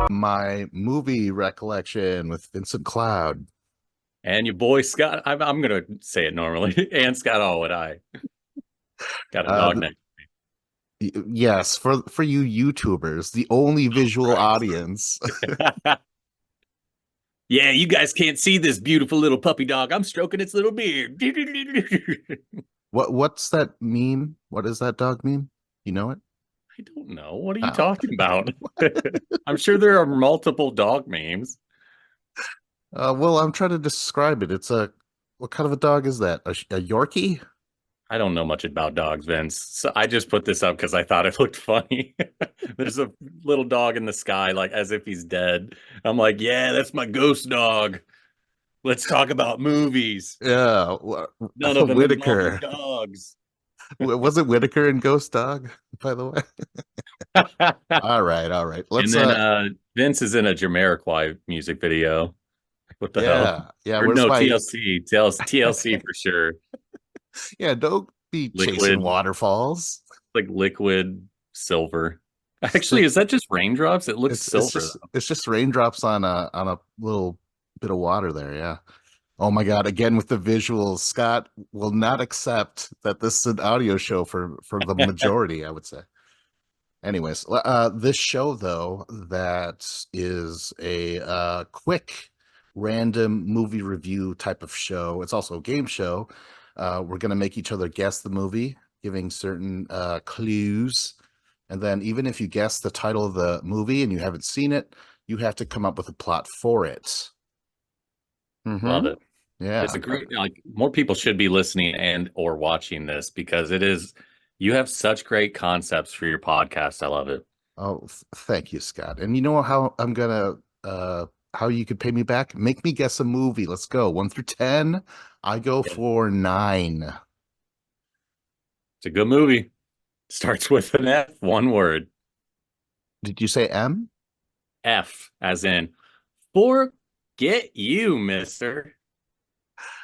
My movie recollection with Vincent Cloud. And your boy Scott, I'm gonna say it normally, and Scott Allwood. I got a Uh, dog th- next yes, for you YouTubers, the only visual Christ. audience. Yeah, you guys can't see this beautiful little puppy dog. I'm stroking its little beard. What's that meme? What is that dog meme? You know it? I don't know. What are you Oh. talking about? I'm sure there are multiple dog memes. Well, I'm trying to describe it. What kind of a dog is that? A Yorkie? I don't know much about dogs, Vince. So I just put this up because I thought it looked funny. There's a little dog in the sky, like as if he's dead. I'm like, yeah, that's my ghost dog. Let's talk about movies. Yeah, None of them involving Whitaker. dogs. Was it Whitaker and Ghost Dog, by the way? All right, all right. And then Vince is in a Jamiroquai music video. What the hell? yeah. Or Where's no, my TLC for sure. yeah, don't be chasing Liquid, waterfalls. like liquid silver. Actually, is that just raindrops? It looks It's silver just though. it's just raindrops on a little bit of water there, yeah. Oh my God, again with the visuals, Scott will not accept that this is an audio show for the majority, I would say. Anyways, this show though, that is a quick random movie review type of show. It's also a game show. We're gonna make each other guess the movie, giving certain clues. And then even if you guess the title of the movie and you haven't seen it, you have to come up with a plot for it. Love Mm-hmm. it. It's Yeah. a great, like, more people should be listening and or watching this because it is, you have such great concepts for your podcast. I love it. Oh, thank you, Scott. And you know how I'm gonna how you could pay me back? Make me guess a movie. Let's go. 1 through 10. I go Yeah. for 9. It's a good movie. Starts with an F, one word. Did you say M? F, as in, forget you, mister.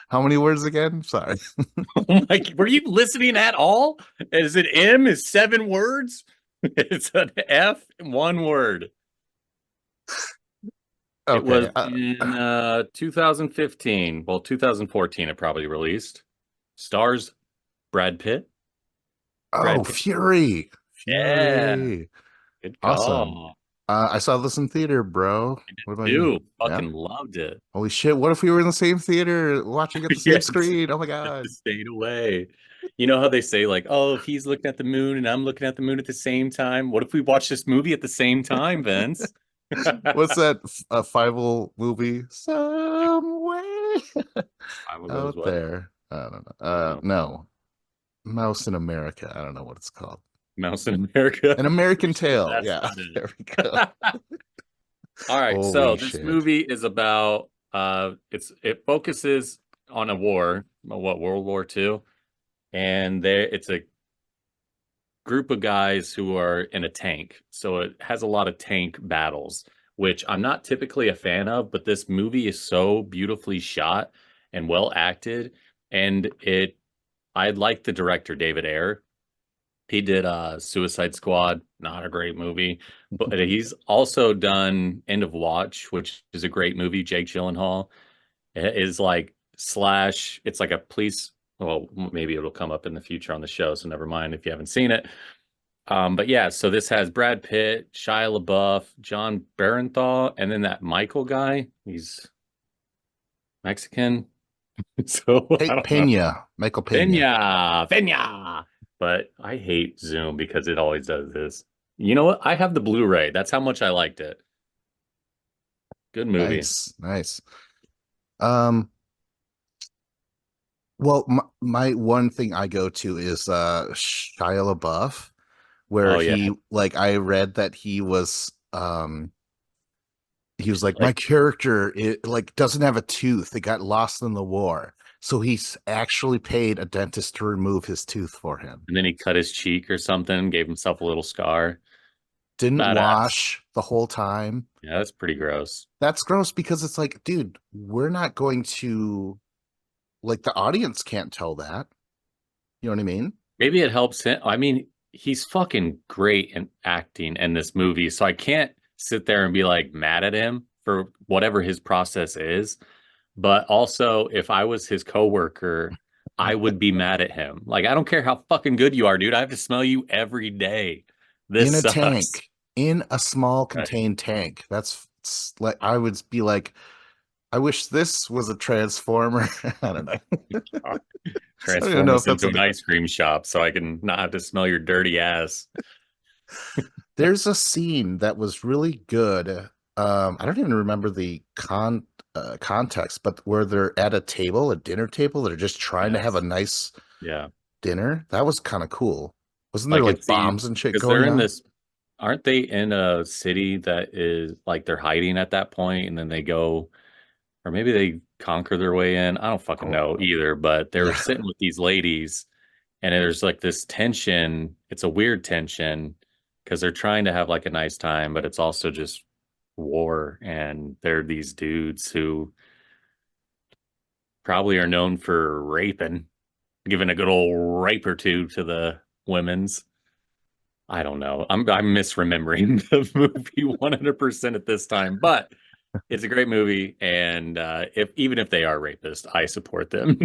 How many words again? Sorry. Like, were you listening at all? Is it M is 7 words? It's an F, one word. It Okay. was in 2015. Well, 2014 it probably released. Stars Brad Pitt. Oh, Brad Pitt. Fury. Yeah, Fury. good Awesome. call. I saw this in theater, bro. What about you? Dude, Yeah. fucking loved it. Holy shit. What if we were in the same theater watching at the same Yeah, screen? Oh my just God. stayed away. You know how they say, like, oh, if he's looking at the moon and I'm looking at the moon at the same time, what if we watch this movie at the same time, Vince? What's that Fievel movie? Somewhere I will goes out what? there. I don't know. I don't know. No. Mouse in America. I don't know what it's called. Mouse in America. An American Pretty sure Tale. that's Yeah, not there we go. it. All right, so Holy this shit. movie is about it focuses on a war, what, World War II, and there it's a group of guys who are in a tank. So it has a lot of tank battles, which I'm not typically a fan of, but this movie is so beautifully shot and well acted. And I like the director, David Ayer. He did Suicide Squad, not a great movie, but he's also done End of Watch, which is a great movie. Jake Gyllenhaal is like slash, it's like a police. Well, maybe it'll come up in the future on the show, so never mind if you haven't seen it. But yeah, so this has Brad Pitt, Shia LaBeouf, John Barenthal, and then that Michael guy. He's Mexican, so I don't know. Pena. Michael Pena. Pena. But I hate Zoom because it always does this. You know what? I have the Blu-ray. That's how much I liked it. Good movie. Nice. Nice. Um, well, my one thing I go to is Shia LaBeouf, where Oh yeah, he like I read that he was like, my like, character it like doesn't have a tooth. It got lost in the war. So he's actually paid a dentist to remove his tooth for him. and then he cut his cheek or something, gave himself a little scar. Didn't Badass. wash the whole time. Yeah, that's pretty gross. That's gross because it's like, dude, we're not going to like the audience can't tell that. You know what I mean? Maybe it helps him. I mean, he's fucking great in acting in this movie, so I can't sit there and be like mad at him for whatever his process is. But also, if I was his coworker, I would be mad at him. Like, I don't care how fucking good you are, dude. I have to smell you every day. This In a sucks. tank, in a small Right. contained tank. Like I would be like, I wish this was a transformer. I don't know. I don't even Transform know if us that's into a. an ice cream shop so I can not have to smell your dirty ass. There's a scene that was really good. I don't even remember the context, but where they're at a table, a dinner table, they're just trying to have a Yes. nice Yeah. dinner. That was kind of cool. Wasn't there Like like it's the bombs and shit because they're going in on? this, aren't they in a city that is like they're hiding at that point and then they go, or maybe they conquer their way in. I don't fucking Oh, know either, but they were yeah. sitting with these ladies and there's like this tension. It's a weird tension because they're trying to have like a nice time, but it's also just war. And they're these dudes who probably are known for raping, giving a good old rape or two to the women's. I don't know. I'm misremembering the movie 100% at this time, but it's a great movie, and if even if they are rapists, I support them.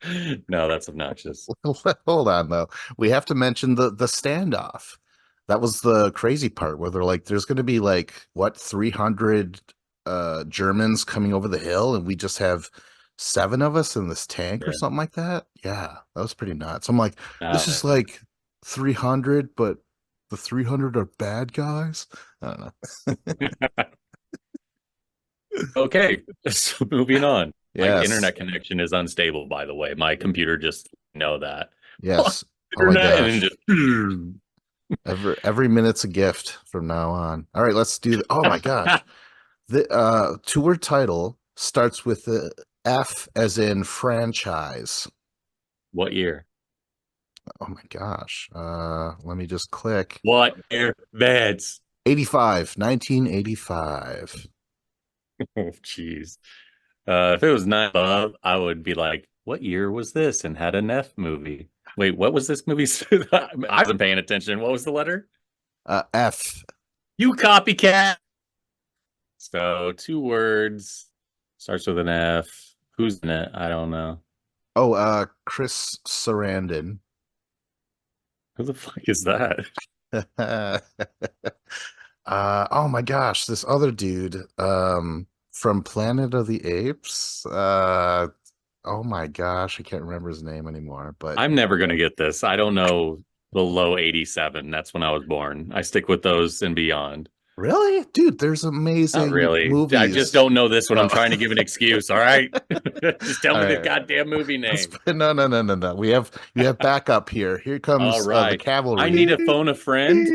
No, no, that's obnoxious. Hold on though. We have to mention the standoff. That was the crazy part where they're like, there's going to be like what 300 Germans coming over the hill, and we just have seven of us in this tank or Yeah, something like that. Yeah, that was pretty nuts. I'm like, this no. is like 300, but the 300 are bad guys. I don't know. Okay, so moving on. My Yes, internet connection is unstable, by the way. My computer just know that. Fuck yes. Oh my internet, and then gosh. just Every minute's a gift from now on. All right, let's do the. Oh my gosh. The tour title starts with the F as in franchise. what year? Oh my gosh. Let me just click. What year? Beds. 85, 1985. Oh, jeez. If it was nine above, I would be like, "What year was this?" and had an F movie. Wait, what was this movie? I wasn't paying attention. What was the letter? F. You copycat. So two words, starts with an F. Who's in it? I don't know. Oh, Chris Sarandon. Who the fuck is that? Oh my gosh, this other dude from Planet of the Apes. Oh my gosh, I can't remember his name anymore, but I'm never gonna get this. I don't know the low 87. That's when I was born. I stick with those and beyond. really? Dude, there's Not amazing really. I just movies. don't know this when I'm Oh. trying to give an excuse. All right. Just tell All me the right. goddamn movie name. No, no, no, no, no. You have backup here. Here All comes the right. I need cavalry. to Beep, phone a friend.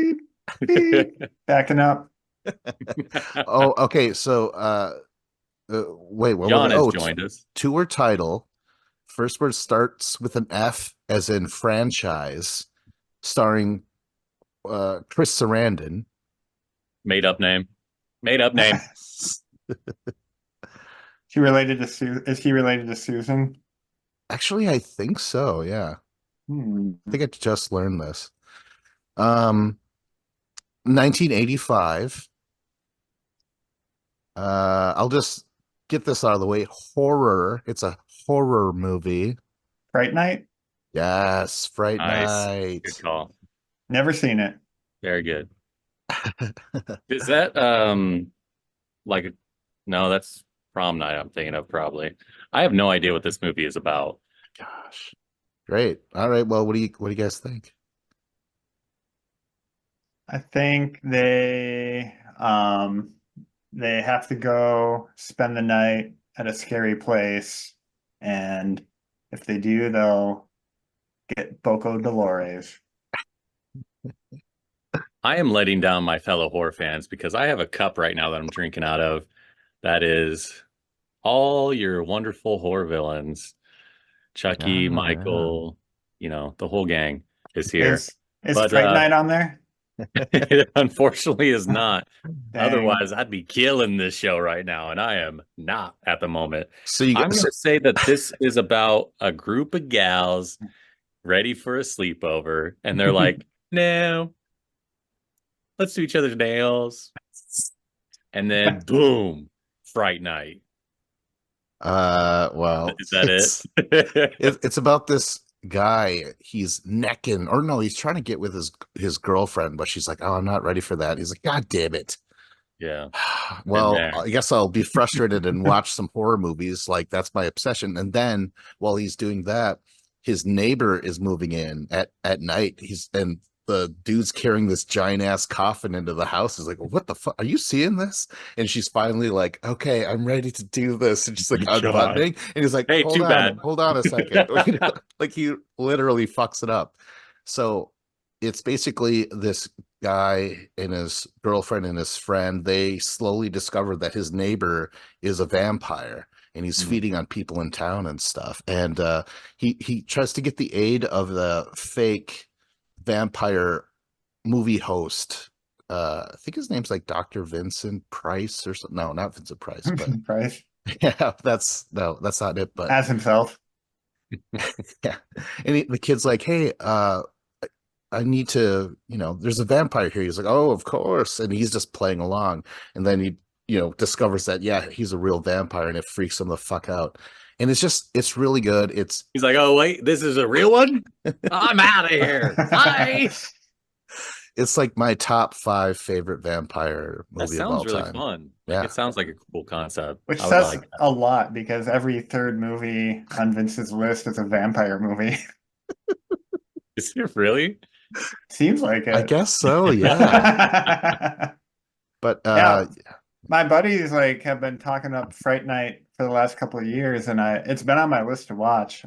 beep, beep. Backing up. Oh, okay. So, wait, what was John it? has Oh, joined us. tour title. First word starts with an F, as in franchise, starring Chris Sarandon. Made up name. Made up name. He related to Is he related to Susan? Actually, I think so. Yeah, Hmm. I think I just learned this. Um, 1985. I'll just get this out of the way. Horror. It's a horror movie. Fright Night? Yes, Fright Nice. Good Night. call. Never seen it. Very good. Is that like no, that's prom night I'm thinking of probably. I have no idea what this movie is about. Gosh, great. All right. Well, what do you guys think? I think they have to go spend the night at a scary place, and if they do, they'll get Boco Dolores. I am letting down my fellow horror fans because I have a cup right now that I'm drinking out of that is all your wonderful horror villains. Chucky, Ah, yeah. Michael, the whole gang is here. Is But Fright Night on there? it unfortunately is not. Dang. Otherwise, I'd be killing this show right now, and I am not at the moment. So you I'm get going so to say that this is about a group of gals ready for a sleepover, and they're like, no, Let's do each other's nails. And then boom, Fright Night. Well, Is that it's it? it's about this guy. He's necking, or no, he's trying to get with his girlfriend, but she's like, "Oh, I'm not ready for that." He's like, "God damn it." Yeah. Well, there. I guess I'll be frustrated and watch some horror movies. Like that's my obsession. And then while he's doing that, his neighbor is moving in at night. And the dude's carrying this giant ass coffin into the house. He's like, "What the fuck? Are you seeing this?" And she's finally like, "Okay, I'm ready to do this." And she's like God. unbuttoning, and he's like, Hey, too bad. hold on a second." Like he literally fucks it up. So it's basically this guy and his girlfriend and his friend. They slowly discover that his neighbor is a vampire and he's feeding on people in town and stuff. And he tries to get the aid of the fake vampire movie host. I think his name's like Dr. Vincent Price or something. No, not Vincent Price, but Price yeah, that's not it. But as himself. yeah, and the kid's like, "Hey, I need to, there's a vampire here." He's like, "Oh, of course," and he's just playing along, and then he, discovers that he's a real vampire, and it freaks him the fuck out. And it's really good. He's like, "Oh wait, this is a real one. I'm out of here. Bye." It's like my top 5 favorite vampire That movie of all sounds really time. fun. Yeah. It sounds like a cool concept. Which I would says like that. a lot because every third movie on Vince's list is a vampire movie. Is it really? Seems like it. I guess so, yeah. But yeah, my buddies have been talking up Fright Night for the last couple of years, and it's been on my list to watch.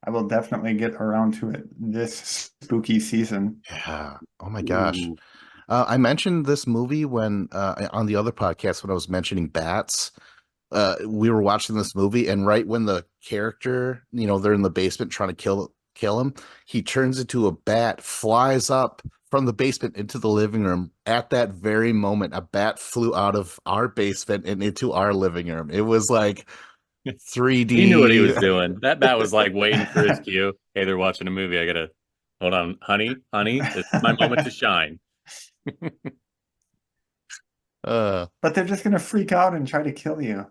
I will definitely get around to it this spooky season. yeah. Oh my gosh. Ooh. I mentioned this movie when on the other podcast when I was mentioning bats. We were watching this movie, and right when the character, they're in the basement trying to kill him, he turns into a bat, flies up from the basement into the living room. At that very moment, a bat flew out of our basement and into our living room. It was like 3D. He knew what he was doing. That bat was like waiting for his cue. Hey, they're watching a movie. I gotta hold on, honey, this is my moment to shine. But they're just gonna freak out and try to kill you.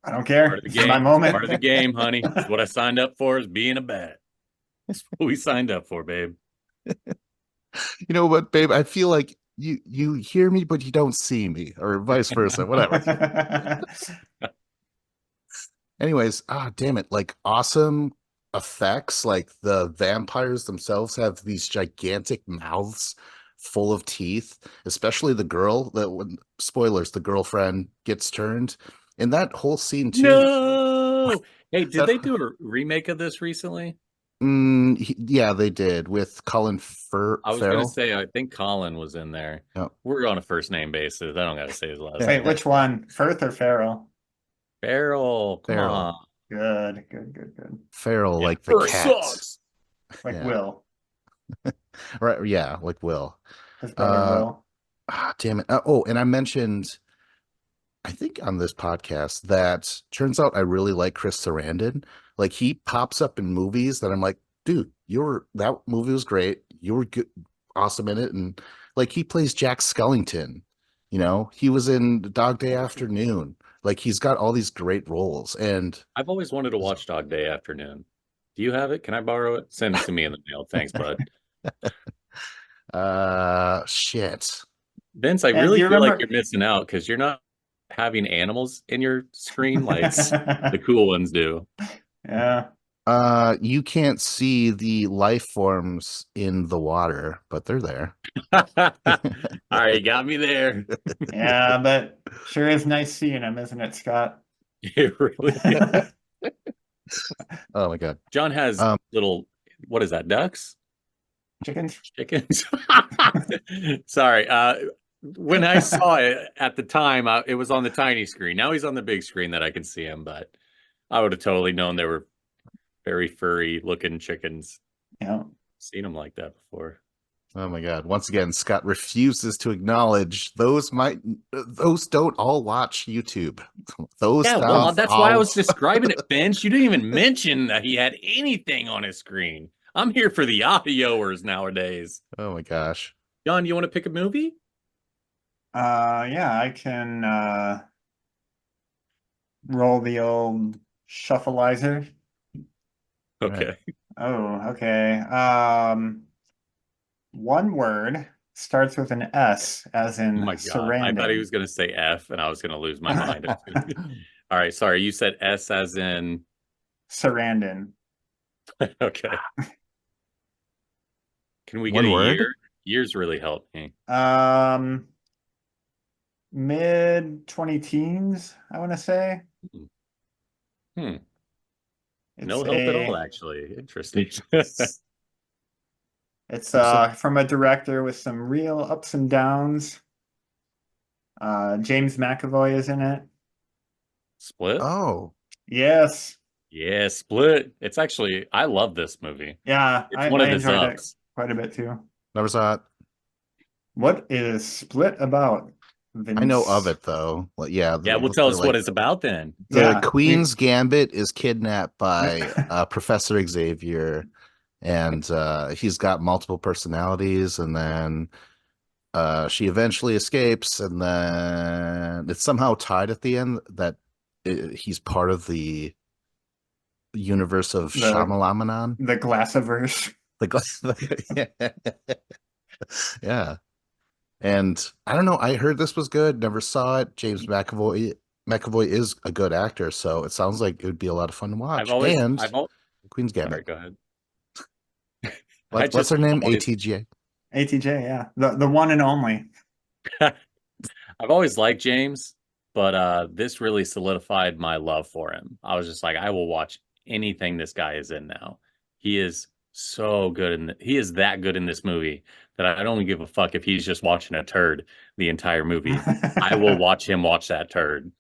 I don't care. Part of the It's game. my moment. Part of the game, honey. It's what I signed up for, is being a bat. That's what we signed up for, babe. You know what, babe? I feel like you hear me, but you don't see me, or vice versa. Whatever. Anyways, damn it! Like awesome effects. Like the vampires themselves have these gigantic mouths full of teeth. Especially the girl spoilers, the girlfriend gets turned. And that whole scene too. No. Hey, did they do a remake of this recently? Yeah, they did with Colin Farrell. I was gonna say, I think Colin was in there. Yep. We're on a first name basis. I don't gotta say his last name. Wait, which one? Firth or Farrell? Farrell. Come on. Good. Farrell, Yeah, like the cats. Like Yeah. Will. Right, yeah, like Will. His brother Will. Damn it. And I mentioned, I think on this podcast, that turns out I really like Chris Sarandon. Like he pops up in movies that I'm like, dude, that movie was great. You were good, awesome in it. And like he plays Jack Skellington, he was in Dog Day Afternoon. Like he's got all these great roles. And I've always wanted to watch Dog Day Afternoon. Do you have it? Can I borrow it? Send it to me in the mail. Thanks, bud. Shit. Vince, I And really you feel like remember- you're missing out because you're not having animals in your screen like the cool ones do. Yeah. You can't see the life forms in the water, but they're there. All right, you got me there. Yeah, but sure is nice seeing him, isn't it, Scott? It really is. Oh my God. John has little, what is that, ducks? Chickens? Chickens? Sorry. When I saw it at the time, it was on the tiny screen. Now he's on the big screen that I can see him, but I would have totally known they were very furry looking chickens. Yeah. Seen them like that before. Oh my God. Once again, Scott refuses to acknowledge those don't all watch YouTube. Those Yeah, don't well, that's why I all- was describing it, Bench. You didn't even mention that he had anything on his screen. I'm here for the audioers nowadays. Oh my gosh. John, you want to pick a movie? Yeah, I can roll the old shuffleizer. Right. Okay. Oh, okay. One word starts with an S, as Oh in my God. I thought he surrounding. was going to say F and I was going to lose my mind. All right. Sorry. You said S as in. Surrounding. Okay. Can we get One a word? year? Years really help me. Um, Mid 20 teens, I want to say. Hmm. Hmm. It's No help at all, a actually. Interesting. it's Who's it? from a director with some real ups and downs. James McAvoy is in it. Split? Oh, Yes. Yeah, Split. It's actually, I love this movie. Yeah, It's one I of his enjoyed it ups. quite a bit too. never saw it. What is Split about, I know of Vince? it though. Well, yeah, Yeah, well, tell they're us what like it's about then. the Yeah, Queen's Gambit is kidnapped by Professor Xavier, and he's got multiple personalities, and then she eventually escapes, and then it's somehow tied at the end that he's part of the universe of the Shyamalamanan. the Glassiverse. The glass, yeah. And I don't know. I heard this was good. Never saw it. James McAvoy is a good actor, so it sounds like it would be a lot of fun to I've watch. always, And I've al Queen's sorry, Gambit. go ahead. What's her I've name? always, ATGA. ATJ, yeah. The one and only. I've always liked James, but this really solidified my love for him. I was just like, I will watch anything this guy is in now. He is so good he is that good in this movie that I don't give a fuck if he's just watching a turd the entire movie. I will watch him watch that turd.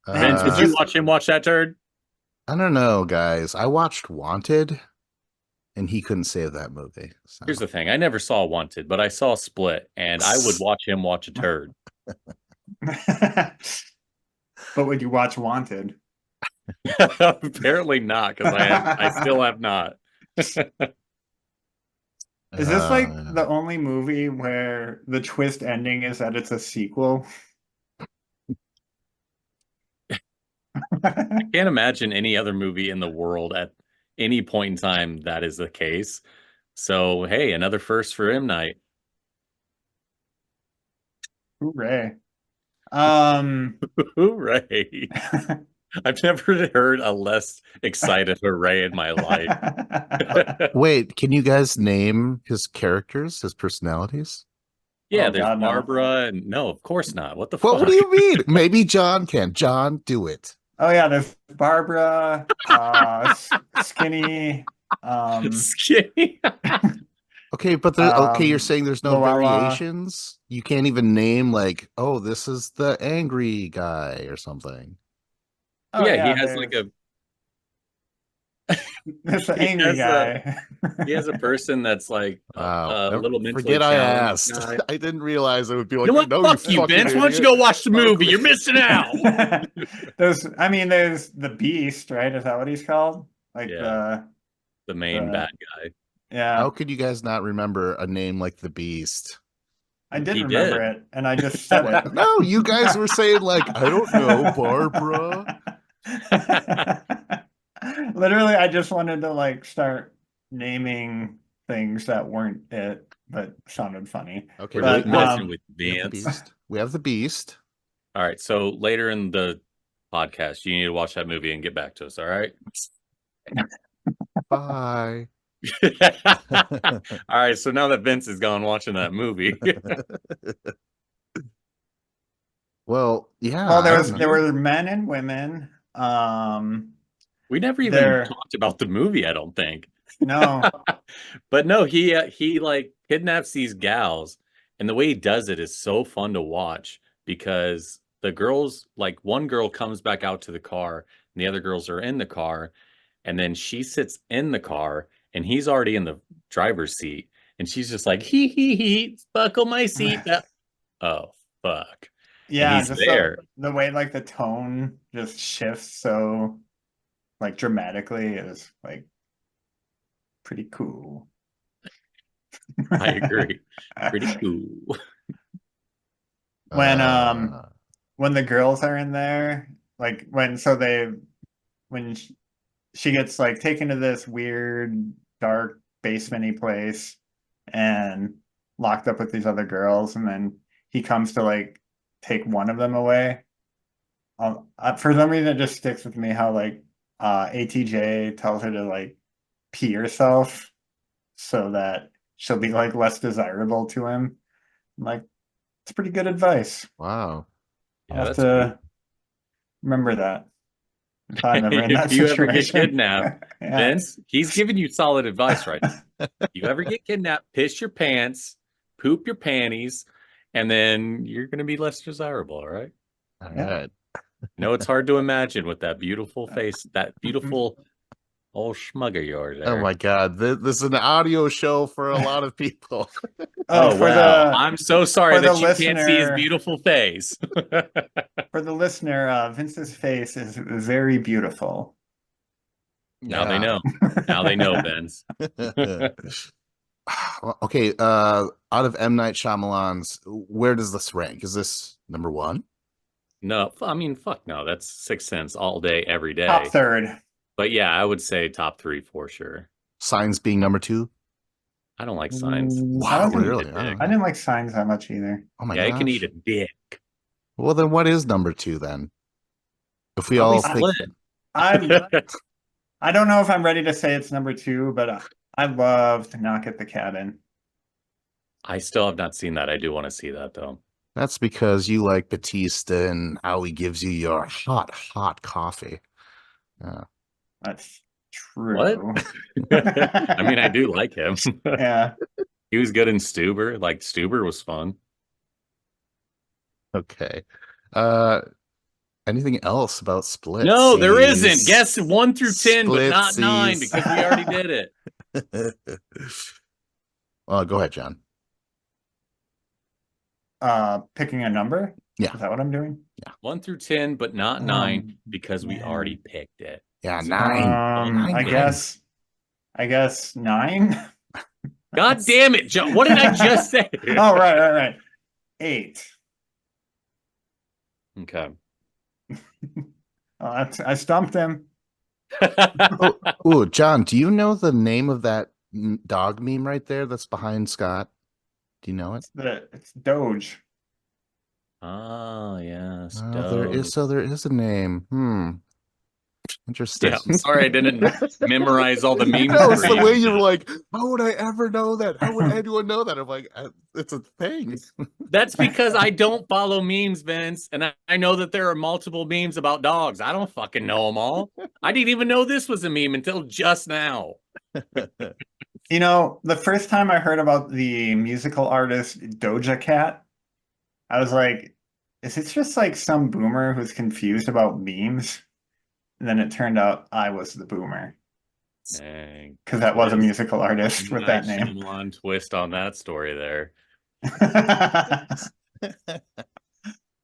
Vince, would Is Uh, you this watch him watch that turd? I don't know, guys. I watched Wanted, and he couldn't save that movie. So Here's the thing. I never saw Wanted, but I saw Split, and I would watch him watch a turd. but would you watch Wanted? Apparently not, because I still have not. Is this like uh, the only movie where the twist ending is that it's a sequel? Can't imagine any other movie in the world at any point in time that is the case. So, hey, another first for M. Night. Hooray. Um, Hooray. I've never heard a less excited hooray in my life. wait, can you guys name his characters, his personalities? Yeah, oh there's God, no. Barbara, and no, of course not. What the What do fuck? you mean? Maybe John can. John, do it. Oh yeah, there's Barbara, Skinny, Skinny. Okay, but okay, you're saying there's no Luella. variations? You can't even name like, oh, this is the angry guy or something. Oh Yeah, he yeah, has like there's the he angry has a guy. he has a person that's like Wow. a little mentally Forget I challenged asked. guy. I didn't realize it would be You know like, what? no, you Fuck you, fucking Vince. Why don't you idiot. go watch the movie? Ugly. You're missing out. There's the Beast, right? Is that what he's called? Like Yeah, the main the bad guy. yeah. How could you guys not remember a name like the Beast? I did He remember did. it, and I just said What? it. No, you guys were saying like, I don't know, Barbara. Literally, I just wanted to like start naming things that weren't it, but sounded funny. Okay, We're just But messing with we have the Vince. Beast. We have the Beast. All right. So later in the podcast, you need to watch that movie and get back to us. All right. Bye. All right. So now that Vince is gone watching that movie, Well, yeah, well, I don't there know. were men and women. we never even There talked about the movie, I don't think. no, But no, he like kidnaps these gals, and the way he does it is so fun to watch because the girls, like one girl comes back out to the car, and the other girls are in the car, and then she sits in the car, and he's already in the driver's seat, and she's just like he, buckle my seatbelt. Oh fuck. And yeah, he's just there. the way like the tone just shifts so like dramatically is like pretty cool. I agree. Pretty cool. When Uh, when the girls are in there, like when she gets like taken to this weird dark basementy place and locked up with these other girls, and then he comes to like take one of them away. For some reason, it just sticks with me how like ATJ tells her to like pee herself so that she'll be like less desirable to him. I'm like, it's pretty good advice. wow. I'll Yeah, have that's sweet. to remember that if I'm ever in If that you ever get situation. kidnapped, Yeah. Vince, he's giving you solid advice right now. You ever get kidnapped, piss your pants, poop your panties, and then you're going to be less desirable, all right? All Yeah. right. No, it's hard to imagine with that beautiful face, that beautiful old schmug of yours Oh there. my God. This is an audio show for a lot of people. Oh, for wow. the I'm so sorry for the that you can't see his listener, beautiful face. for the listener, Vince's face is very beautiful. Now they Yeah. know. Now they know, Vince. Well, okay, out of M. Night Shyamalan's, where does this rank? Is this number one? No, I mean, fuck no. That's Sixth Sense all day, every Top day. third. But yeah, I would say top three for sure. Signs being number two? I don't like Signs. I Wow, wasn't. really? Dick. I didn't like Signs that much either. Oh my Yeah, it can eat gosh. a dick. Well, then what is number two then? If we Probably all think, Split. I don't know if I'm ready to say it's number two, but I loved Knock at the Cabin. I still have not seen that. I do want to see that though. that's because you like Batista and how he gives you your hot, hot coffee. That's true. What? I mean, I do like him. Yeah. He was good in Stuber. Like Stuber was fun. Okay. Anything else about Split? No, there isn't. Guess 1 through 10, but Split not 9 seas. because we already did it. Well, go ahead, John. Picking a number? Yeah. Is that what I'm doing? 1 through 10, but not 9 because we man. already picked it. Yeah, So- nine. I Nine. guess 9. God damn it, John. What did I just say? Oh, right. 8. Okay. I stumped him. Ooh, John, do you know the name of that dog meme right there that's behind Scott? Do you know it? It's Doge. Oh, yes. There is a name. Interesting. Yeah, I'm sorry I didn't memorize all the memes. No, it's for the you. way you're like, how would I ever know that? How would anyone know that? I'm like, it's a thing. That's because I don't follow memes, Vince, and I know that there are multiple memes about dogs. I don't fucking know them all. I didn't even know this was a meme until just now. You know, the first time I heard about the musical artist Doja Cat, I was like, is it just like some boomer who's confused about memes? And then it turned out I was the boomer. Dang. Because that was a musical artist with that name. Shyamalan twist on that story there.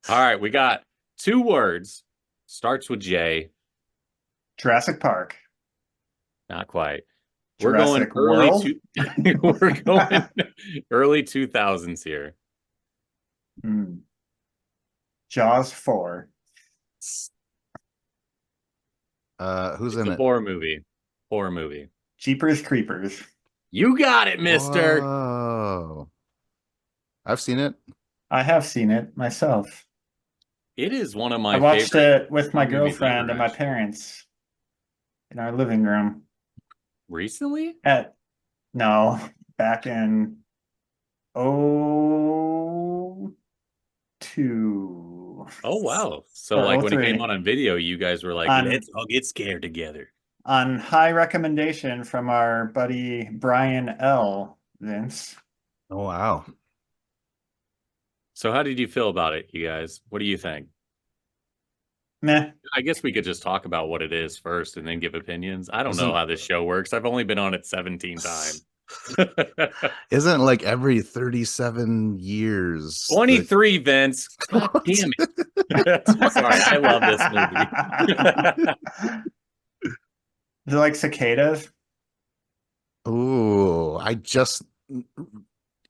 All right, we got 2 words. Starts with J. Jurassic Park. Not quite. Jurassic we're going World? we're going early 2000s here. Jaws 4. Who's It's in a it? horror movie. Horror movie. Jeepers Creepers. You got it, mister. Oh, I've seen it. I have seen it myself. It is one of my I watched favorite it with my horror movies girlfriend ever, and my actually. parents in our living room. Recently? No, back in 02. Oh wow. So Or like when it 03. came on video, you guys were like, On- let's all get scared together. On high recommendation from our buddy Brian L. Vince. Oh wow. So how did you feel about it, you guys? What do you think? Meh. I guess we could just talk about what it is first and then give opinions. I don't know how this show works. I've only been on it 17 times. Isn't it like every 37 years? 23, Vince. God damn it. Sorry, I love this movie. Do you like cicadas? Ooh, I just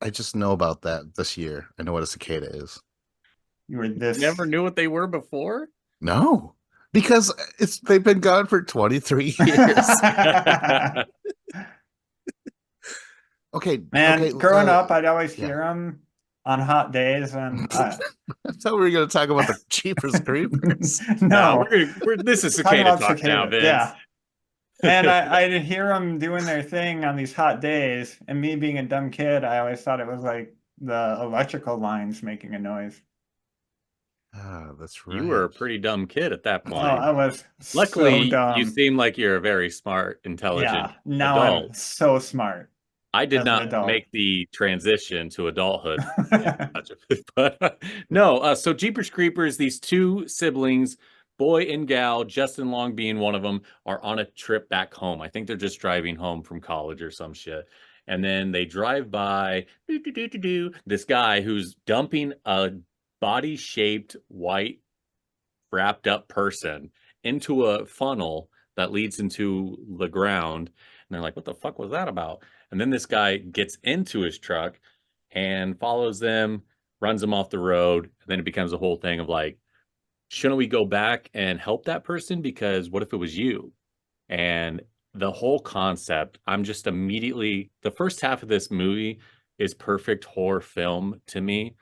I just know about that this year. I know what a cicada is. You were You this. never knew what they were before? No, because they've been gone for 23 years. Okay, Man, okay. growing up, I'd always yeah. hear them on hot days, and I thought we were going to talk about the Jeepers Creepers. No, no, this is talking cicada about talk now, cicadas, Vince. yeah. And I'd hear them doing their thing on these hot days, and me being a dumb kid, I always thought it was like the electrical lines making a noise. Ah, that's You were right. a pretty dumb kid at that Oh, point. I was so Luckily, you dumb. seem like you're a very smart, Yeah, intelligent now I'm adult. so smart I did as an not adult. make the transition to adulthood in such a but no. So Jeepers Creepers, these two siblings, boy and gal, Justin Long being one of them, are on a trip back home. I think they're just driving home from college or some shit. And then they drive by this guy who's dumping a body-shaped white wrapped up person into a funnel that leads into the ground. And they're like, what the fuck was that about? And then this guy gets into his truck and follows them, runs them off the road. And then it becomes a whole thing of like, shouldn't we go back and help that person? Because what if it was you? And the whole concept, I'm just immediately, the first half of this movie is perfect horror film to me.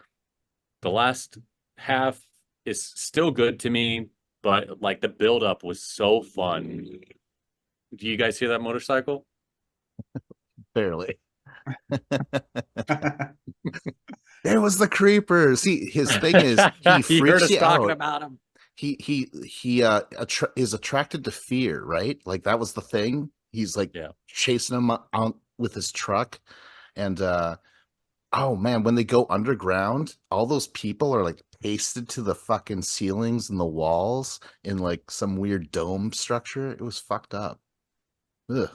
The last half is still good to me, but like the buildup was so fun. Do you guys hear that motorcycle? Barely. There was the creeper. See, his thing is he You heard freaks us you talking out. about him. He is attracted to fear, right? Like that was the thing. He's like Yeah. chasing him out with his truck, and oh man, when they go underground, all those people are like pasted to the fucking ceilings and the walls in like some weird dome structure. It was fucked up. Ugh.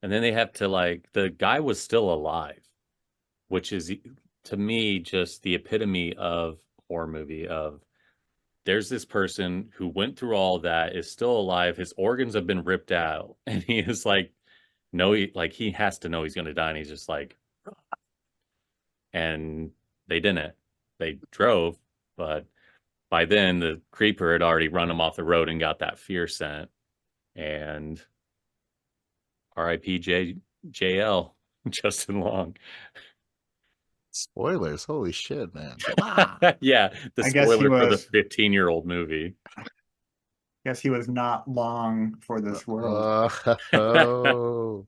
And then they have to like the guy was still alive, which is to me just the epitome of horror movie of there's this person who went through all that, is still alive, his organs have been ripped out, and he is like, no, he has to know he's gonna die, and he's just like, and they didn't. They drove, but by then the creeper had already run him off the road and got that fear scent. And R.I.P. JL Justin Long. Spoilers. Holy shit, man. Yeah, the I guess he spoiler for the was 15-year-old movie. guess he was not long for this world. Oh.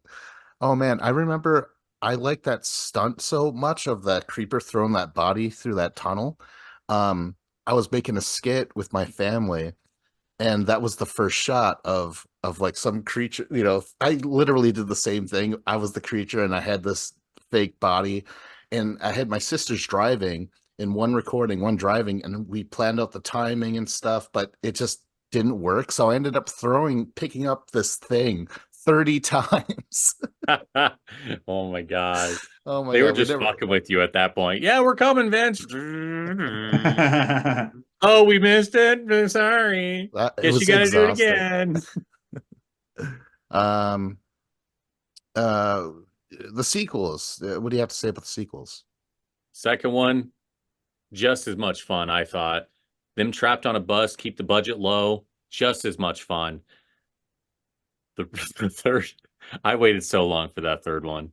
Oh man, I remember I liked that stunt so much of that creeper throwing that body through that tunnel. I was making a skit with my family, and that was the first shot of like some creature, I literally did the same thing. I was the creature and I had this fake body, and I had my sisters driving in one recording, one driving, and we planned out the timing and stuff, but it just didn't work. So I ended up picking up this thing 30 times. Oh my god. Oh my They were God, we just never. fucking with you at that point. Yeah, we're coming, Vince. Oh, we missed it. Sorry. It Guess you was got to do it exhausting. again. Um, uh, the sequels. What do you have to say about the sequels? Second one, just as much fun, I thought. Them trapped on a bus, keep the budget low, just as much fun. The, the third, I waited so long for that third one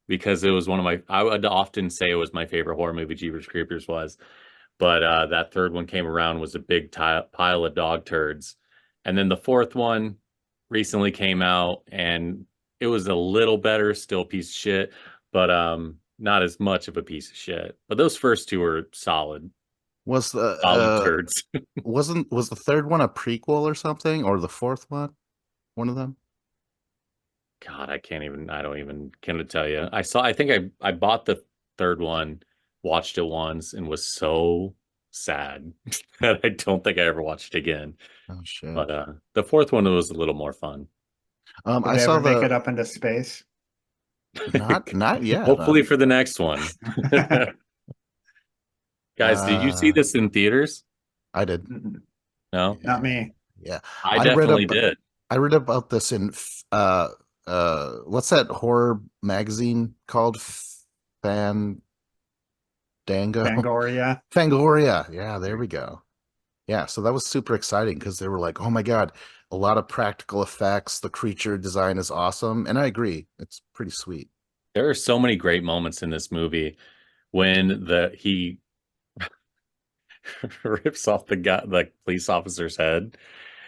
because it was one of my, I would often say it was my favorite horror movie, Jeepers Creepers was. But that third one came around was a big pile of dog turds. And then the fourth one recently came out and it was a little better, still a piece of shit, but not as much of a piece of shit. But those first two were solid, Was the solid turds. was the third one a prequel or something, or the fourth one of them? God, I don't even can tell you. I think I bought the third one, watched it once, and was so sad that I don't think I ever watched it again. Oh shit. But the fourth one was a little more fun. Did I they saw ever make it the up into space? not yet. Hopefully for the next one. Guys, did you see Uh, this in theaters? I did. No? Not me. Yeah, I I read definitely up. did. I read about this in what's that horror magazine called? Fandango? Fangoria. Fangoria. Yeah, there we go. Yeah, so that was super exciting because they were like, oh my God, a lot of practical effects. The creature design is awesome. And I agree. It's pretty sweet. There are so many great moments in this movie when he rips off the police officer's head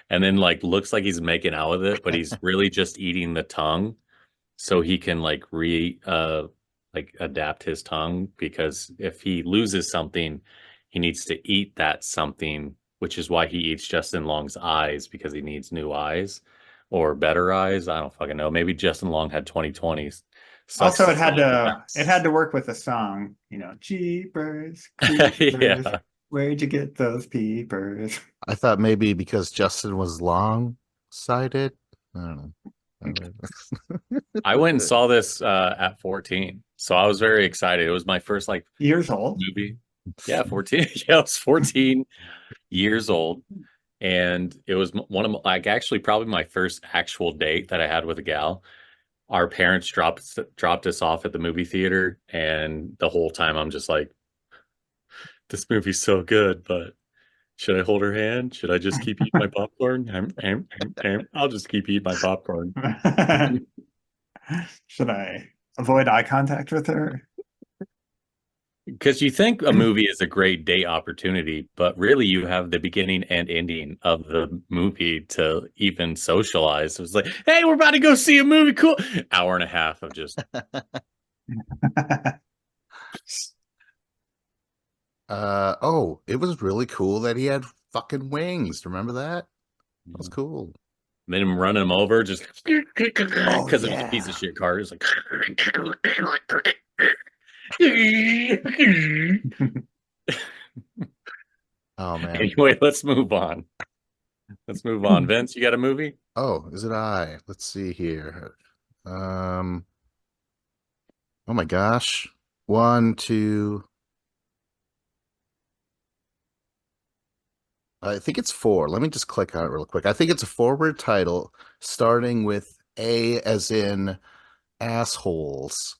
and then like looks like he's making out with it, but he's really just eating the tongue so he can like adapt his tongue, because if he loses something, he needs to eat that something, which is why he eats Justin Long's eyes, because he needs new eyes or better eyes. I don't fucking know. Maybe Justin Long had 2020s. Sucks Also, to it had say. to work with the song, Jeepers, Creepers, Yeah. where'd you get those peepers? I thought maybe because Justin was long-sighted. I don't know. I went and saw this at 14. So I was very excited. It was my first like Years old. movie. Yeah, 14. Yeah, I was 14 years old. And it was one of like actually probably my first actual date that I had with a gal. Our parents dropped us off at the movie theater, and the whole time I'm just like, this movie's so good, but should I hold her hand? Should I just keep eating my popcorn? I'll just keep eating my popcorn. Should I avoid eye contact with her? Because you think a movie is a great date opportunity, but really you have the beginning and ending of the movie to even socialize. It was like, hey, we're about to go see a movie. Cool. Hour and a half of just. Oh, it was really cool that he had fucking wings. Remember that? That was cool. Then him running him over just because it was a yeah. piece of shit car. It was like. Oh man. Anyway, let's move on. Let's move on. Vince, you got a movie? Oh, is it I? Let's see here. Oh my gosh. One, two. I think it's four. Let me just click on it real quick. I think it's a forward title starting with A as in assholes.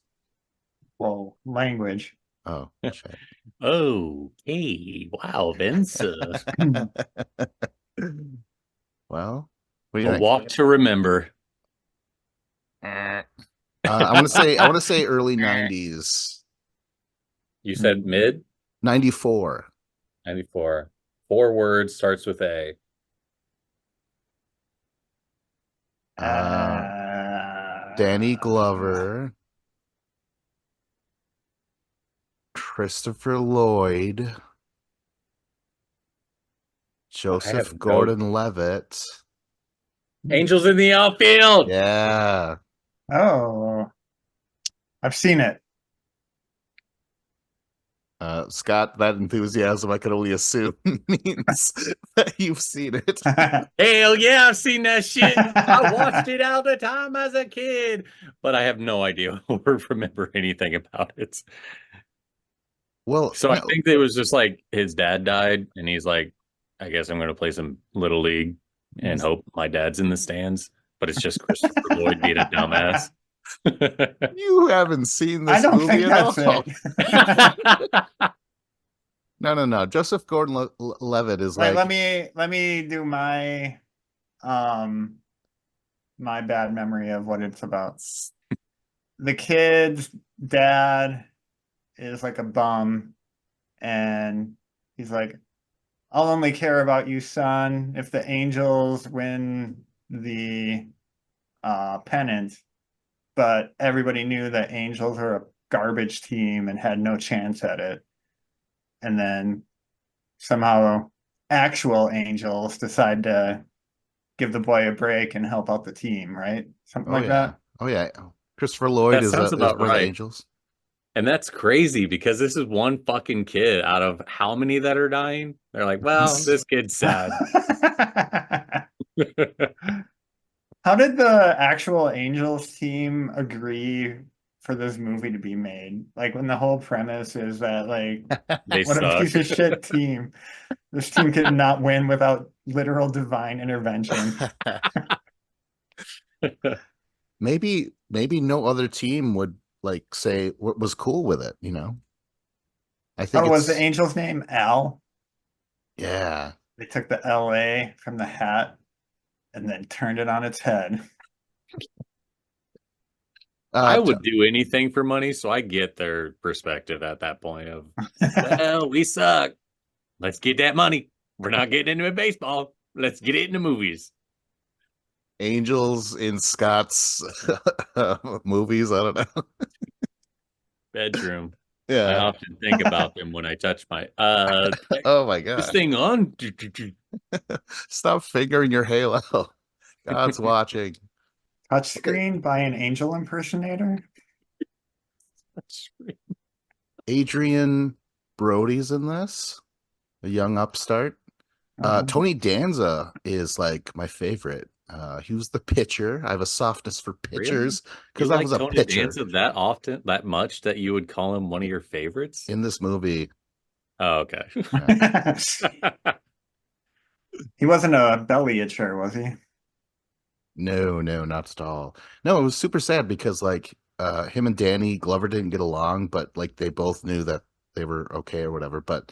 Whoa, language. Oh, shit. Oh, hey, wow, Vince. Well, what do you A think? Walk to Remember. I want to say early 90s. You said mid 94. 94. 4 words, starts with A. Danny Glover, Christopher Lloyd, Joseph Gordon-Levitt. Angels in the Outfield. Yeah. Oh, I've seen it. Scott, that enthusiasm, I could only assume means that you've seen it. Hell yeah, I've seen that shit. I watched it all the time as a kid, but I have no idea or remember anything about it. Well, So I think it was just like his dad died, and he's like, I guess I'm going to play some Little League and hope my dad's in the stands. But it's just Christopher Lloyd being a dumbass. you haven't seen I this don't movie think at that's all. it. No. Joseph Gordon-Levitt is Right, like. let me do my my bad memory of what it's about. The kid's dad is like a bum, and he's like, I'll only care about you, son, if the Angels win the pennant. But everybody knew that Angels are a garbage team and had no chance at it. And then somehow actual Angels decide to give the boy a break and help out the team, right? Something like that. Oh yeah. Christopher Lloyd That is sounds is about one of the right. Angels. And that's crazy because this is one fucking kid out of how many that are dying? They're like, well, this kid's sad. How did the actual Angels team agree for this movie to be made? Like when the whole premise is that like They what a suck. piece of shit team. This team could not win without literal divine intervention. maybe no other team would like say what was cool with it, I think Oh, was the it's angel's name Al? yeah. They took the LA from the hat and then turned it on its head. I T- would do anything for money, so I get their perspective at that point of, well, we suck. Let's get that money. We're not getting into a baseball. Let's get it in the movies. Angels in Scott's movies. I don't know. Bedroom. I Yeah. often think about them when I touch my Oh my this god. thing on. Stop fingering your halo. God's watching. Touchscreen by an angel impersonator? Adrian Brody's in this, a young upstart. Oh. Tony Danza is like my favorite. He was the pitcher. I have a softness for Really? pitchers You because I like was a Tony pitcher Danza that often, that much that you would call him one of your favorites? in this movie. Oh, okay. Yeah. He wasn't a belly itcher, was he? No, not at all. No, it was super sad because like him and Danny Glover didn't get along, but like they both knew that they were okay or whatever. But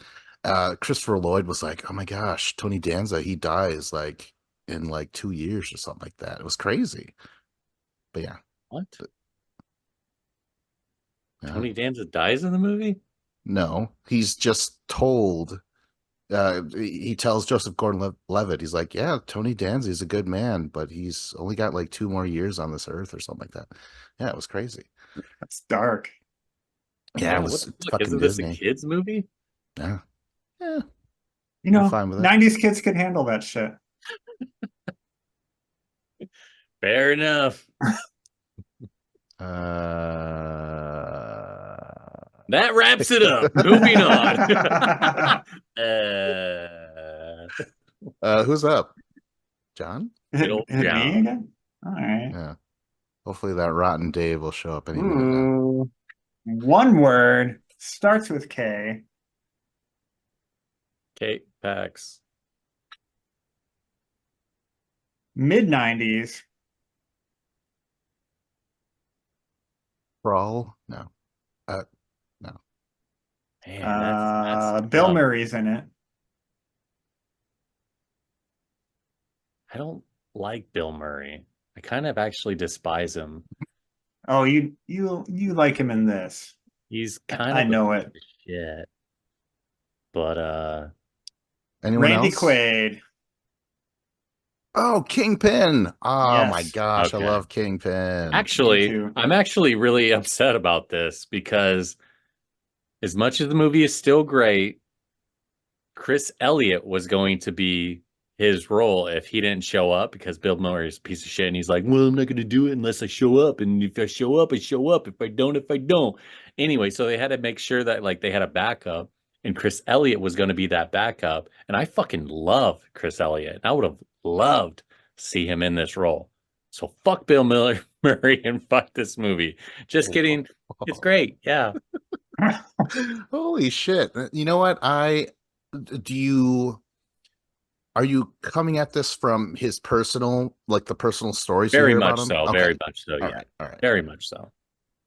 Christopher Lloyd was like, "Oh my gosh, Tony Danza, he dies like in like 2 years or something like that." It was crazy. But yeah. What? Yeah. Tony Danza dies in the movie? No, he's just told. He tells Joseph Gordon-Levitt, he's like, "Yeah, Tony Danza's a good man, but he's only got like 2 more years on this earth or something like that." Yeah, it was crazy. That's dark. Yeah, it What was the fuck? fucking Isn't this a Disney. kids movie? Yeah, yeah, You I'm know, fine with it. 90s kids could handle that shit. Fair enough. Uh, That wraps it up. Moving on. who's up? John? Good old Is it me John. again? All right. Yeah. Hopefully that rotten Dave will show up any minute now. Ooh. One word starts with K. Kate Pax. Mid 90s. Crawl? No. No. Man, that's Bill tough. Murray's in it. I don't like Bill Murray. I kind of actually despise him. Oh, you like him in this. He's kind I of know a it. shit. But Anyone Randy else? Quaid. Oh, Kingpin. Oh my Yes. gosh, I Okay. love Kingpin. Me actually, too. I'm actually really upset about this because as much as the movie is still great, Chris Elliott was going to be his role if he didn't show up because Bill Murray's a piece of shit and he's like, well, I'm not going to do it unless I show up. And if I show up, I show up. If I don't, if I don't. Anyway, so they had to make sure that like they had a backup and Chris Elliott was going to be that backup. And I fucking love Chris Elliott. I would have loved to see him in this role. So fuck Bill Murray and fuck this movie. Just kidding. It's great. Yeah. Holy shit. You know what? Do you are you coming at this from his personal, like the personal stories you Very hear about much him? so. Okay. Very much so. All Yeah. right. All right. Very much so.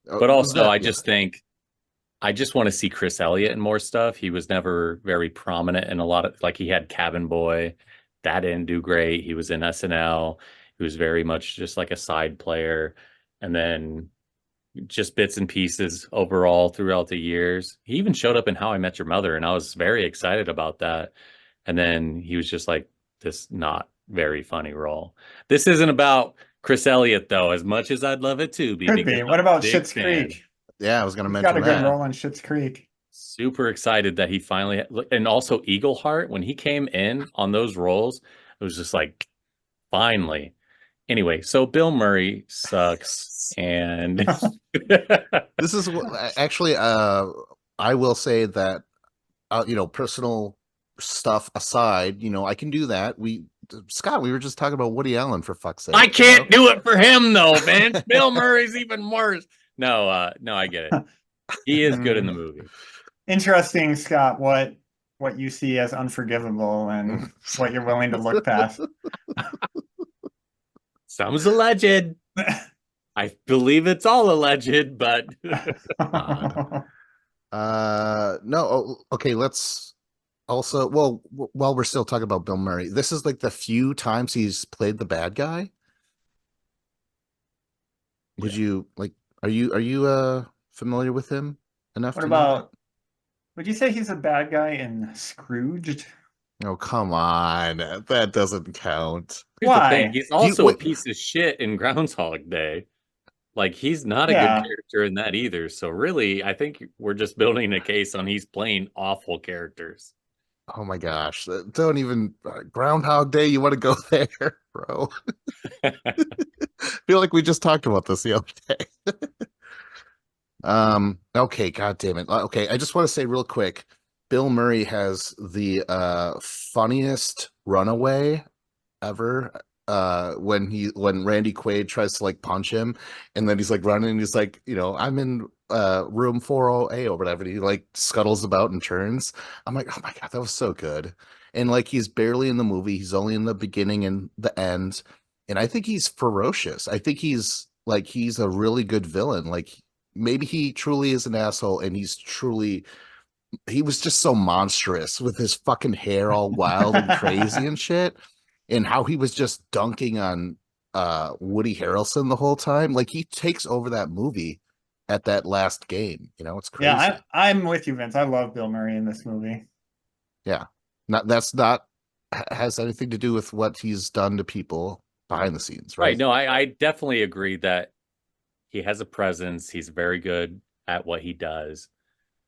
Oh, But also, that- I yeah. just think I just want to see Chris Elliott in more stuff. He was never very prominent in a lot of like he had Cabin Boy. That didn't do great. He was in SNL. He was very much just like a side player. And then just bits and pieces overall throughout the years. He even showed up in How I Met Your Mother, and I was very excited about that. And then he was just like this not very funny role. This isn't about Chris Elliott though, as much as I'd love it to be. Could because be. I'm What a about big Schitt's fan. Creek? Yeah, I was going to He's got a mention good that. role in Schitt's Creek. Super excited that he finally and also Eagle Heart when he came in on those roles, it was just like finally. Anyway, so Bill Murray sucks, and This is actually I will say that personal stuff aside, I can do that. Scott, we were just talking about Woody Allen for fuck's sake. I can't do it for him though, man. Bill Murray's even worse. No, I get it. He is good in the movie. Interesting, Scott, what you see as unforgivable and what you're willing to look past. Some's a legend. I believe it's all alleged, but No. Okay. Let's also. Well, while we're still talking about Bill Murray, this is like the few times he's played the bad guy. Would you like? Are you familiar with him enough What to know that? about, would you say he's a bad guy in Scrooged? Oh, come on. That doesn't count. here's the thing. Why? He's Do you also a wait, piece of shit in Groundhog Day. Like he's not a good Yeah. character in that either. So really, I think we're just building a case on he's playing awful characters. oh my gosh. Don't even Groundhog Day, you want to go there, bro. I feel like we just talked about this the other day. Okay, god damn it. Okay, I just want to say real quick, Bill Murray has the funniest runaway ever. When Randy Quaid tries to like punch him, and then he's like running, and he's like, I'm in room 408 or whatever, and he like scuttles about and turns. I'm like, oh my god, that was so good. And like he's barely in the movie, he's only in the beginning and the end. And I think he's ferocious. I think he's a really good villain. Like maybe he truly is an asshole, and he was just so monstrous with his fucking hair all wild and crazy and shit, and how he was just dunking on Woody Harrelson the whole time. Like he takes over that movie at that last game. It's Yeah, crazy. I'm with you, Vince. I love Bill Murray in this movie. Yeah. Not that's not has anything to do with what he's done to people behind the scenes, Right. right? No, I definitely agree that he has a presence. He's very good at what he does.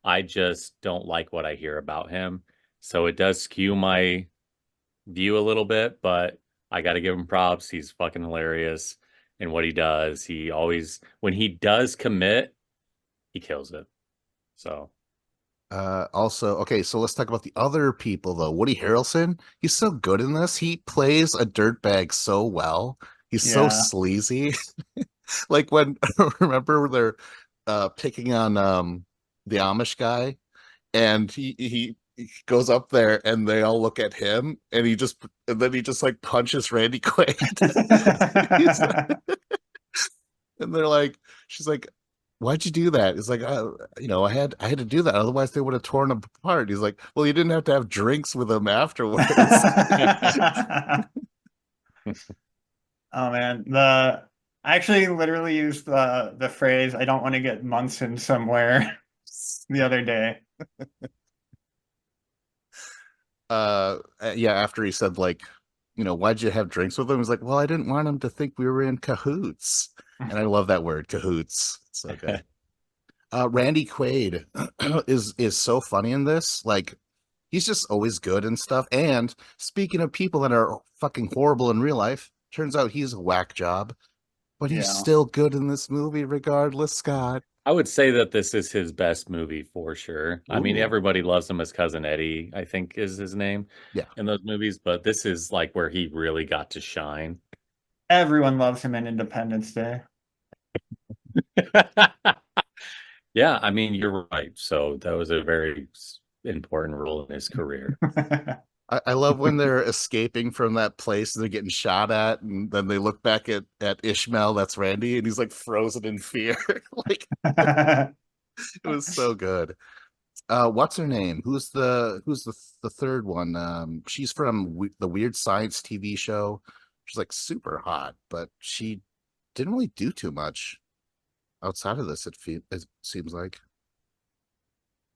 I just don't like what I hear about him. So it does skew my view a little bit, but I got to give him props. He's fucking hilarious in what he does. He always, when he does commit, he kills it. So, Also, okay, so let's talk about the other people though. Woody Harrelson, he's so good in this. He plays a dirtbag so well. He's so Yeah. sleazy. Like when remember they're picking on the Amish guy, and he goes up there and they all look at him, and then he just like punches Randy Quaid. He's and they're like, she's like, why'd you do that? It's like, I had to do that, otherwise they would have torn him apart. He's like, well, you didn't have to have drinks with him afterwards. Oh man, I actually literally used the phrase "I don't want to get Munson somewhere" the other day. Yeah, after he said like, why'd you have drinks with him? He's like, well, I didn't want him to think we were in cahoots. And I love that word, cahoots. It's so good. Randy Quaid is so funny in this. Like, he's just always good and stuff. And speaking of people that are fucking horrible in real life, turns out he's a whack job, but he's Yeah. still good in this movie regardless, Scott. I would say that this is his best movie for sure. I mean, Ooh. everybody loves him as Cousin Eddie, I think is his name Yeah. in those movies, but this is like where he really got to shine. Everyone loves him in Independence Day. Yeah, I mean, you're right. So that was a very important role in his career. I love when they're escaping from that place and they're getting shot at, and then they look back at Ishmael, that's Randy, and he's like frozen in fear. Like it was so good. What's her name? Who's the third one? She's from the Weird Science TV show. She's like super hot, but she didn't really do too much outside of this. It seems like.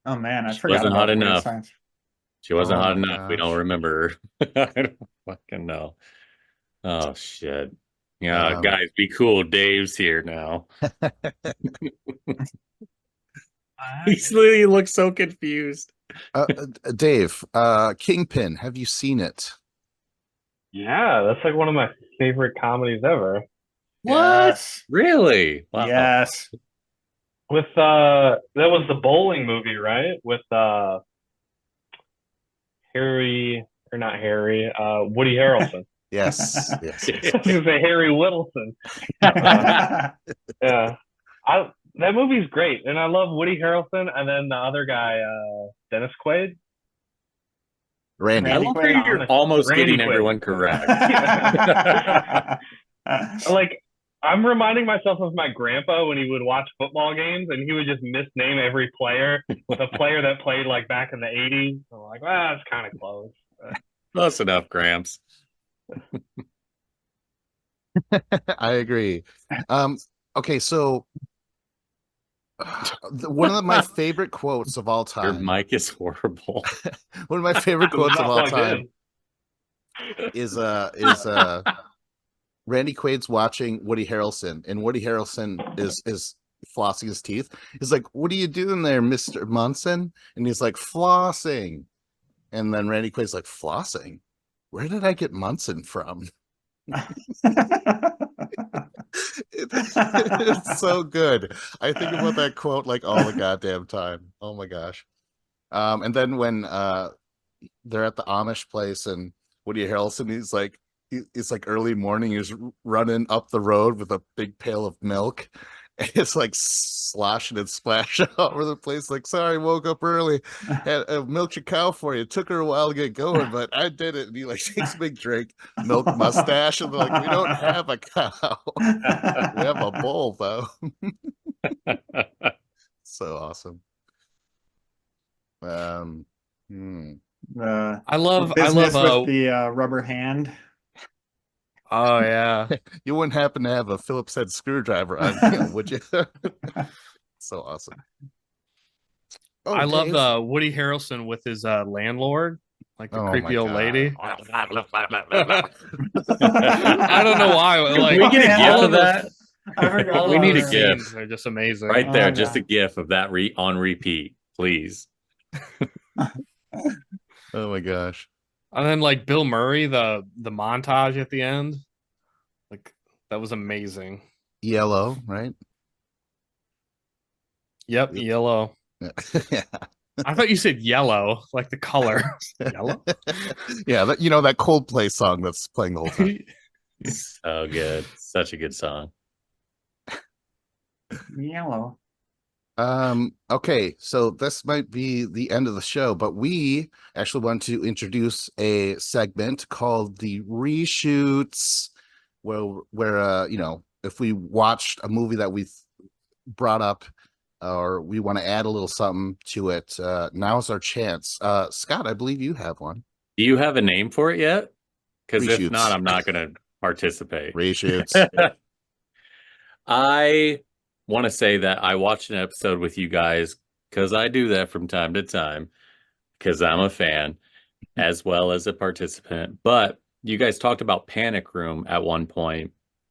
Oh man, I She forgot wasn't hot about Weird enough. Science. She wasn't Oh hot my enough. We don't gosh. remember her. I don't fucking know. Oh shit. Yeah, Um, guys, be cool. Dave's here now. He looks so confused. Dave, Kingpin, have you seen it? Yeah, that's like one of my favorite comedies ever. What? Yes. Really? Wow. Yes. With that was the bowling movie, right? With Harry or not Harry, Woody Harrelson. Yes, yes, I yes. was gonna say Harry Whittleson. Yeah, I that movie's great, and I love Woody Harrelson, and then the other guy, Dennis Quaid. Randy. I Randy love how Quaid. you're almost Randy getting Quaid. everyone correct. Like I'm reminding myself of my grandpa when he would watch football games and he would just misname every player with a player that played like back in the 80s. I'm like, well, that's kind of close. Close enough, Gramps. I agree. Okay, so one of my favorite quotes of all Your time. mic is horrible. One of my favorite quotes of Not all plugged time in. is Randy Quaid's watching Woody Harrelson, and Woody Harrelson is flossing his teeth. He's like, "What are you doing there, Mr. Munson?" And he's like, "Flossing." And then Randy Quaid's like, "Flossing? Where did I get Munson from?" It's so good. I think about that quote like all the goddamn time. Oh my gosh. And then when they're at the Amish place and Woody Harrelson, it's like early morning, he's running up the road with a big pail of milk. And it's like sloshing and splashing all over the place. Like, sorry, woke up early. Had milked your cow for you. It took her a while to get going, but I did it. And he like takes a big drink, milk mustache, and they're like, we don't have a cow. We have a bull though. So awesome. I love business with the rubber hand. Oh yeah. You wouldn't happen to have a Phillips head screwdriver on you, would you? So awesome. Oh, I love Dave. Woody Harrelson with his landlord, like the Oh creepy my old God. lady. I I don't know why. Like, Can we get a Okay, gif all of that? I forgot all We of need those a gif. scenes are just amazing. Right there, Oh, just a God. gif of that on repeat, please. Oh my gosh. And then like Bill Murray, the montage at the end, like that was amazing. Yellow, right? Yep, yellow. Yeah. I thought you said yellow, like the color. Yellow. Yeah, that that Coldplay song that's playing the whole time. So good. Such a good song. Yellow. Okay, so this might be the end of the show, but we actually want to introduce a segment called the reshoots, where if we watched a movie that we brought up or we want to add a little something to it, now's our chance. Scott, I believe you have one. Do you have a name for it yet? Because if Reshoots. not, I'm not going to participate. Reshoots. I want to say that I watched an episode with you guys because I do that from time to time because I'm a fan as well as a participant. But you guys talked about Panic Room at one point,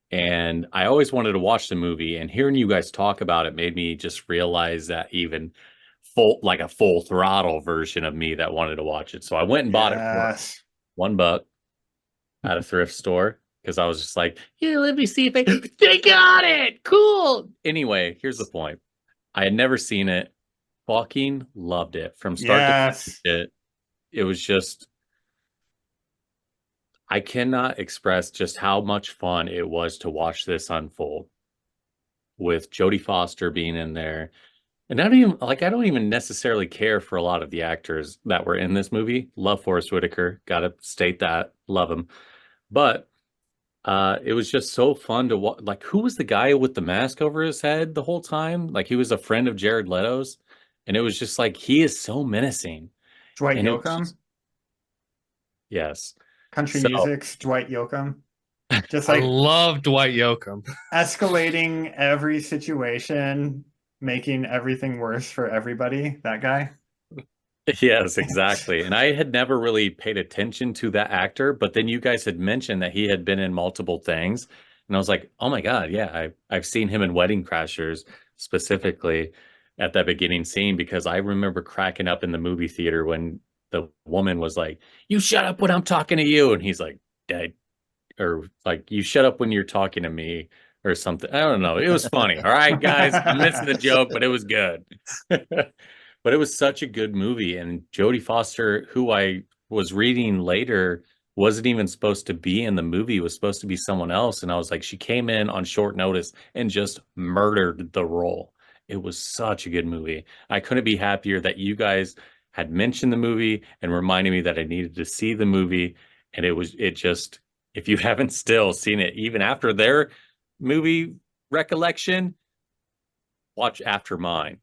and I always wanted to watch the movie. And hearing you guys talk about it made me just realize that even a full throttle version of me that wanted to watch it. So I went and bought it for $1 at a thrift store. Because I was just like, yeah, let me see if they got it. Cool. Anyway, here's the point. I had never seen it. Fucking loved it from start to finish. It was just, I cannot express just how much fun it was to watch this unfold with Jodie Foster being in there. And I don't even necessarily care for a lot of the actors that were in this movie. Love Forrest Whitaker. Gotta state that. Love him. But it was just so fun to watch. Like, who was the guy with the mask over his head the whole time? Like, he was a friend of Jared Leto's, and it was just like, he is so menacing. Dwight And Yoakam. Yes. Country music's Dwight Yoakam. Just I like love Dwight Yoakam. escalating every situation, making everything worse for everybody. That guy. Yes, exactly. And I had never really paid attention to that actor, but then you guys had mentioned that he had been in multiple things. And I was like, oh my God, yeah, I've seen him in Wedding Crashers specifically at that beginning scene because I remember cracking up in the movie theater when the woman was like, you shut up when I'm talking to you. And he's like, dead. Or like, you shut up when you're talking to me or something. I don't know. It was funny. All right, guys, I'm missing the joke, but it was good. But it was such a good movie. And Jodie Foster, who I was reading later, wasn't even supposed to be in the movie. It was supposed to be someone else. And I was like, she came in on short notice and just murdered the role. It was such a good movie. I couldn't be happier that you guys had mentioned the movie and reminded me that I needed to see the movie. And it just, if you haven't still seen it, even after their movie recollection, watch After Mine.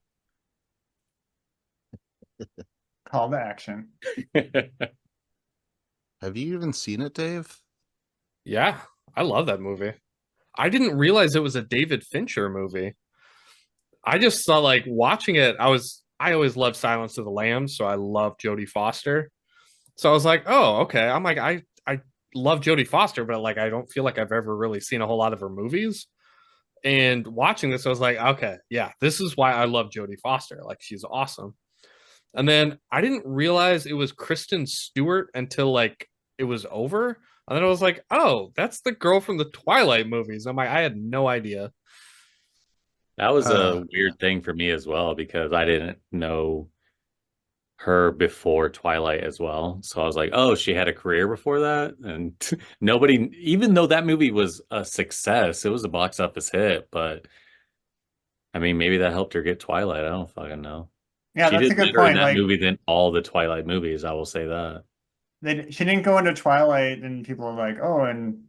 Call to action. Have you even seen it, Dave? Yeah, I love that movie. I didn't realize it was a David Fincher movie. I just saw like watching it. I always loved Silence of the Lambs, so I love Jodie Foster. So I was like, oh, okay. I'm like, I love Jodie Foster, but like I don't feel like I've ever really seen a whole lot of her movies. And watching this, I was like, okay, yeah, this is why I love Jodie Foster. Like she's awesome. And then I didn't realize it was Kristen Stewart until like it was over. And then I was like, oh, that's the girl from the Twilight movies. I'm like, I had no idea. That was a weird thing for me as well because I didn't know her before Twilight as well. So I was like, oh, she had a career before that. And nobody, even though that movie was a success, it was a box office hit. But I mean, maybe that helped her get Twilight. I don't fucking know. Yeah, She that's did a good better in point. that Like movie than all the Twilight movies. I will say that. she didn't go into Twilight, and people are like, "Oh, and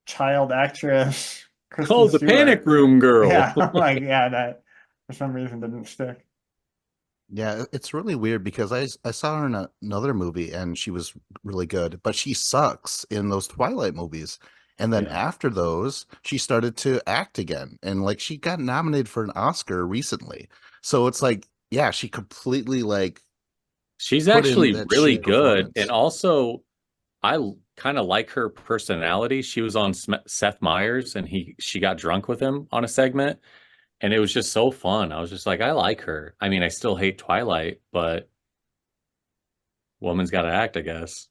child actress Kristen Oh, the Stewart." Panic Room Girl. Yeah, I'm like, yeah, that for some reason didn't stick. Yeah, it's really weird because I saw her in another movie and she was really good, but she sucks in those Twilight movies. And then Yeah. after those, she started to act again, and like she got nominated for an Oscar recently. So it's like, yeah, she completely like She's put in actually that really shitty good. performance. And also, I kind of like her personality. She was on Seth Meyers and she got drunk with him on a segment. And it was just so fun. I was just like, I like her. I mean, I still hate Twilight, but woman's got to act, I guess.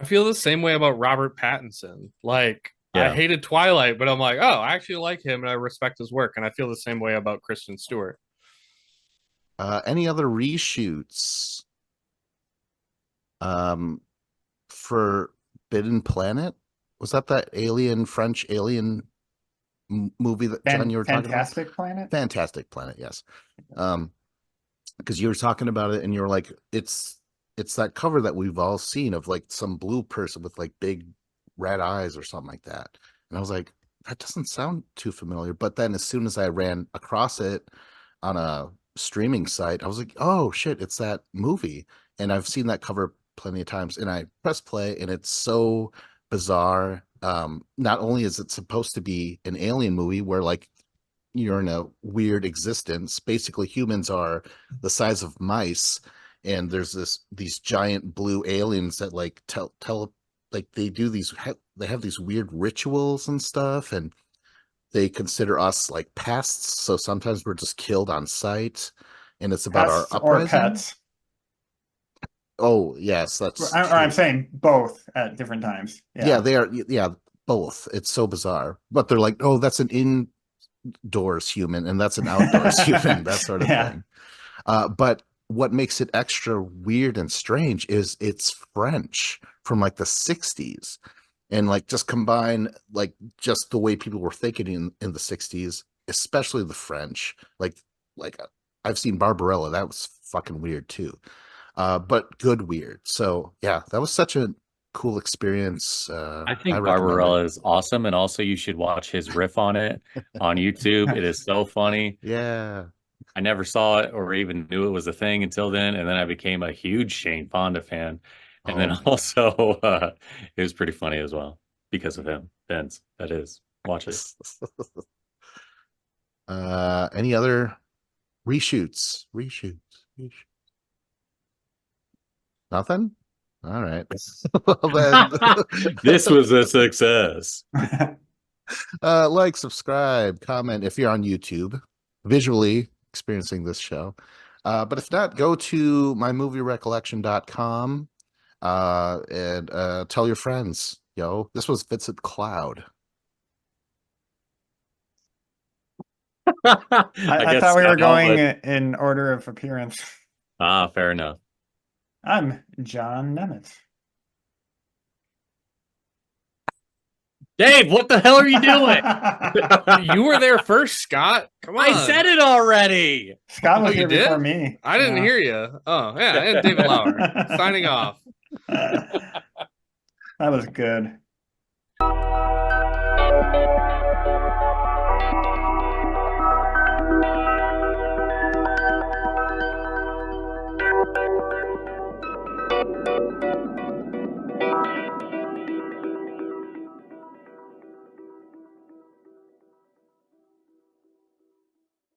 I feel the same way about Robert Pattinson. Like, I Yeah. hated Twilight, but I'm like, oh, I actually like him and I respect his work. And I feel the same way about Kristen Stewart. Any other reshoots? Forbidden Planet? Was that French alien movie that John you were talking about? Fantastic Planet. Fantastic Planet, yes. Because you were talking about it and you were like, it's that cover that we've all seen of like some blue person with like big red eyes or something like that. And I was like, that doesn't sound too familiar. But then as soon as I ran across it on a streaming site, I was like, oh shit, it's that movie. And I've seen that cover plenty of times. And I press play and it's so bizarre. Not only is it supposed to be an alien movie where like you're in a weird existence, basically humans are the size of mice, and there's these giant blue aliens that like tell like they have these weird rituals and stuff, and they consider us like pests, so sometimes we're just killed on sight, and it's about Pests our or uprising. pets. Oh yes, that's Or true. I'm saying both at different times. Yeah, they are. Yeah, both. It's so bizarre, but they're like, oh, that's an indoors human and that's an outdoors human, that sort of thing. But what makes it extra weird and strange is it's French from like the 60s, and like just combine like just the way people were thinking in the 60s, especially the French. Like I've seen Barbarella, that was fucking weird too, but good weird. So yeah, that was such a cool experience. I think recommend Barbarella it. is awesome. And also, you should watch his riff on it on YouTube. It is so funny. Yeah. I never saw it or even knew it was a thing until then. And then I became a huge Shane Fonda fan. And then also, it was pretty funny as well because of him. Vince, that is. Watch it. Any other reshoots? Nothing? All right. Well, then, This was a success. like, subscribe, comment if you're on YouTube, visually experiencing this show. But if not, go to mymovierecollection.com and tell your friends. Yo, this was Vincent Cloud. I thought we were going in order of appearance. Fair enough. I'm John Nemitz. Dave, what the hell are you doing? You were there first, Scott. Come on. I said it already. Scott was you here did? before me. I didn't hear you. Oh, yeah. And David Lauer signing off. That was good.